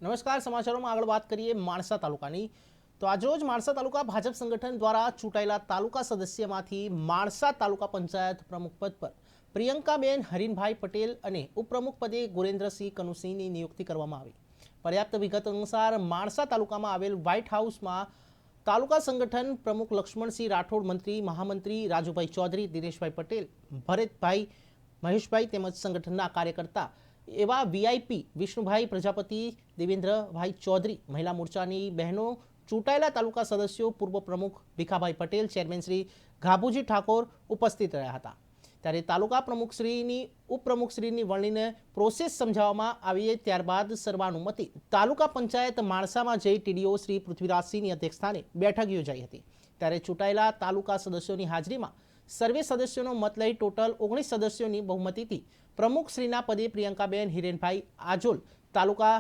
નમસ્કાર, સમાચારોમાં આગળ વાત કરીએ માણસા તાલુકાની। તો આજરોજ માણસા તાલુકા ભાજપ સંગઠન દ્વારા ચૂંટાયેલા તાલુકા સદસ્યમાંથી માણસા તાલુકા પંચાયત પ્રમુખ પદ પર પ્રિયંકાબેન હરીનભાઈ પટેલ અને ઉપપ્રમુખ પદે ગુરેન્દ્રસિંહ કનુસિંહની નિયુક્તિ કરવામાં આવી। પર્યાપ્ત વિગત અનુસાર માણસા તાલુકામાં આવેલ વ્હાઇટ હાઉસમાં તાલુકા સંગઠન પ્રમુખ લક્ષ્મણસિંહ રાઠોડ, મંત્રી મહામંત્રી રાજુભાઈ ચૌધરી, દિનેશભાઈ પટેલ, ભરતભાઈ, મહેશભાઈ તેમજ સંગઠનના કાર્યકર્તા એવા વીઆઈપી વિષ્ણુભાઈ પ્રજાપતિ, દેવેન્દ્રભાઈ ચૌધરી, મહિલા મોરચાની બહેનો, ચૂંટાયેલા તાલુકા સદસ્યો, પૂર્વ પ્રમુખ ભીખાભાઈ પટેલ, ચેરમેન શ્રી ગાભુજી ઠાકોર ઉપસ્થિત રહ્યા હતા। ત્યારે તાલુકા પ્રમુખશ્રીની ઉપપ્રમુખશ્રીની વરણીને પ્રોસેસ સમજાવવામાં આવી। ત્યારબાદ સર્વાનુમતે તાલુકા પંચાયત માણસામાં જઈ ટીડીઓ શ્રી પૃથ્વીરાજસિંહની અધ્યક્ષસ્થાને બેઠક યોજાઈ હતી। ત્યારે ચૂંટાયેલા તાલુકા સદસ્યોની હાજરીમાં સર્વે સદસ્યોનો મત લઈ ટોટલ 19 સદસ્યોની બહુમતીથી પ્રમુખશ્રીના પદે પ્રિયંકાબેન હિરેનભાઈ આજોલ તાલુકા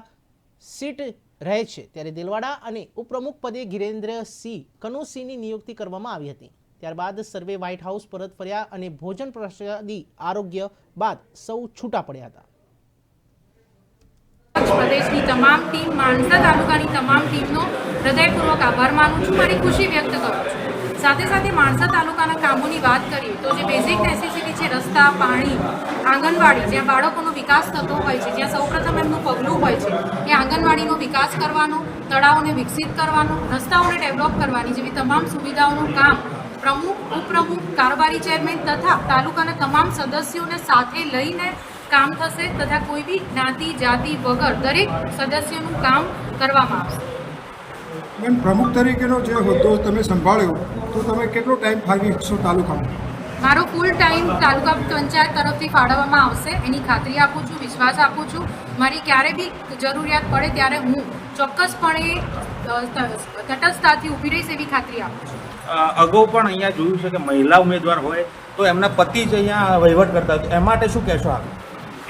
સીટ રહે છે। ત્યારે દેલવાડા અને ઉપપ્રમુખ પદે ગિરેન્દ્રસિંહ કનુસિંહની નિયુક્તિ કરવામાં આવી હતી। ત્યારબાદ સર્વે વ્હાઇટ હાઉસ પરત ફર્યા અને ભોજન પ્રસાદી આરોગ્ય બાદ સૌ છૂટા પડ્યા હતા। પ્રદેશની તમામ ટીમ, માણસા તાલુકાની તમામ ટીમનો હૃદયપૂર્વક આભાર માનું છું, મારી ખુશી વ્યક્ત કરું છું। સાથે સાથે માણસા તાલુકાના કામોની વાત કરીએ તો જે બેઝિક નેસેસિટી છે, રસ્તા, પાણી, આંગણવાડી, જ્યાં બાળકોનો વિકાસ થતો હોય છે, જ્યાં સૌપ્રથમ એમનું પગલું હોય છે એ આંગણવાડીનો વિકાસ કરવાનો, તળાવોને વિકસિત કરવાનો, રસ્તાઓને ડેવલપ કરવાની જેવી તમામ સુવિધાઓનું કામ પ્રમુખ, ઉપપ્રમુખ, કારોબારી ચેરમેન તથા તાલુકાના તમામ સદસ્યોને સાથે લઈને કામ થશે તથા કોઈ બી જ્ઞાતિ જાતિ વગર દરેક સદસ્યોનું કામ કરવામાં આવશે। બેન, પ્રમુખ તરીકેનો જે હોદ્દો તમે સંભાળ્યો તો તમે કેટલો ટાઈમ ફાળવી શકશો તાલુકામાં? મારો ફૂલ ટાઈમ તાલુકા પંચાયત તરફથી ફાળવવામાં આવશે, એની ખાતરી આપું છું, વિશ્વાસ આપું છું। મારી ક્યારે બી જરૂરિયાત પડે ત્યારે હું ચોક્કસપણે તટસ્થતાથી ઊભી રહીશ એવી ખાતરી આપું છું। અગાઉ પણ અહીંયા જોયું છે કે મહિલા ઉમેદવાર હોય તો એમના પતિ જ અહીંયા વહીવટ કરતા હતા, એ માટે શું કહેશો આપ?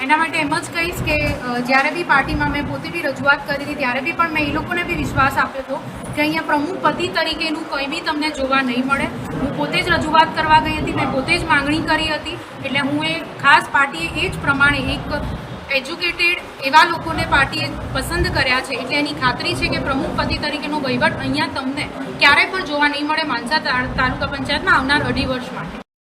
એના માટે એમ જ કહીશ કે જ્યારે બી પાર્ટીમાં મેં પોતે બી રજૂઆત કરી હતી ત્યારે બી પણ મેં એ લોકોને બી વિશ્વાસ આપ્યો હતો કે અહીંયા પ્રમુખ પતિ તરીકેનું કંઈ બી તમને જોવા નહીં મળે। હું પોતે જ રજૂઆત કરવા ગઈ હતી, મેં પોતે જ માંગણી કરી હતી, એટલે હું એ ખાસ પાર્ટીએ એ જ પ્રમાણે એક એજ્યુકેટેડ એવા લોકોને પાર્ટીએ પસંદ કર્યા છે, એટલે એની ખાતરી છે કે પ્રમુખ પતિ તરીકેનો વહીવટ અહીંયા તમને ક્યારેય પણ જોવા નહીં મળે માણસા તાલુકા પંચાયતમાં આવનાર 2.5 વર્ષ માટે।